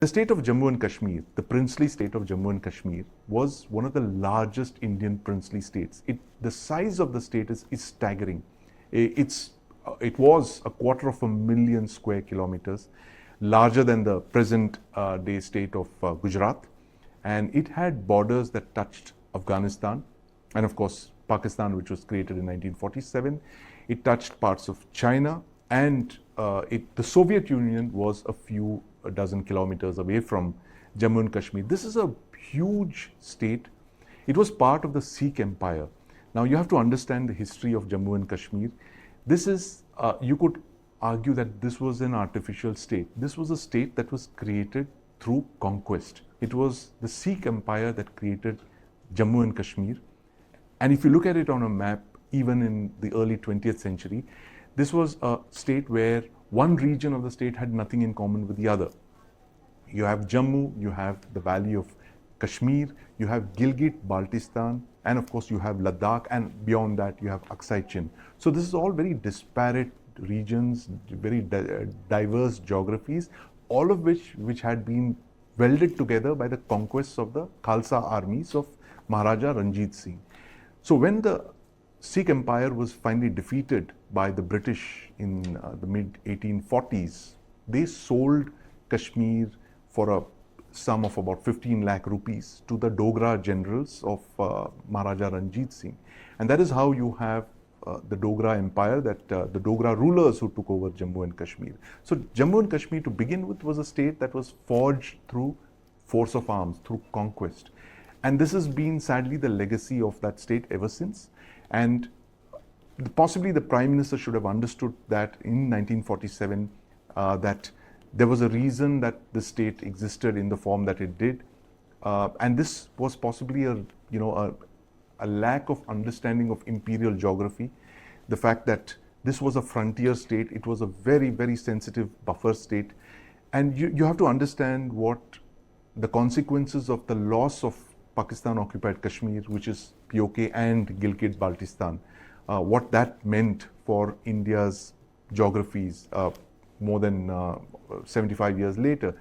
The state of Jammu and Kashmir, the princely state of Jammu and Kashmir, was one of the largest Indian princely states. The size of the state is staggering. It was 250,000 square kilometers, larger than the present day state of Gujarat. And it had borders that touched Afghanistan and, of course, Pakistan, which was created in 1947. It touched parts of China, and the Soviet Union was a few dozen kilometers away from Jammu and Kashmir. This is a huge state. It was part of the Sikh Empire. Now you have to understand the history of Jammu and Kashmir. This is, you could argue that this was an artificial state. This was a state that was created through conquest. It was the Sikh Empire that created Jammu and Kashmir. And if you look at it on a map, even in the early 20th century, this was a state where one region of the state had nothing in common with the other. You have Jammu, you have the valley of Kashmir, you have Gilgit, Baltistan, and of course you have Ladakh, and beyond that you have Accession. So this is all very disparate regions, very diverse geographies, all of which had been welded together by the conquests of the Khalsa armies of Maharaja Ranjit Singh. So when the Sikh Empire was finally defeated by the British in the mid-1840s, they sold Kashmir for a sum of about 15 lakh rupees to the Dogra generals of Maharaja Ranjit Singh. And that is how you have the Dogra Empire, the Dogra rulers who took over Jammu and Kashmir. So Jammu and Kashmir, to begin with, was a state that was forged through force of arms, through conquest. And this has been sadly the legacy of that state ever since. And possibly the Prime Minister should have understood that in 1947, that there was a reason that the state existed in the form that it did. And this was possibly a lack of understanding of imperial geography. The fact that this was a frontier state, it was a very, very sensitive buffer state. And you have to understand what the consequences of the loss of Pakistan occupied Kashmir, which is POK, and Gilgit Baltistan, what that meant for India's geographies more than 75 years later.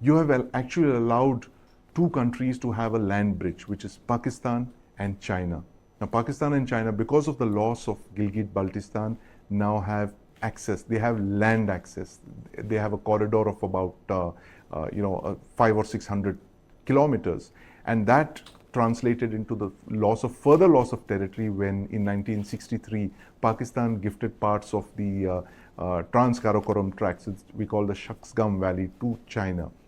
You have actually allowed two countries to have a land bridge, which is Pakistan and China. Now Pakistan and China, because of the loss of Gilgit Baltistan, now have access. They have land access. They have a corridor of about 500 or 600 kilometers. And that translated into the further loss of territory when in 1963, Pakistan gifted parts of the Trans-Karakoram tracts, we call the Shaksgam Valley, to China.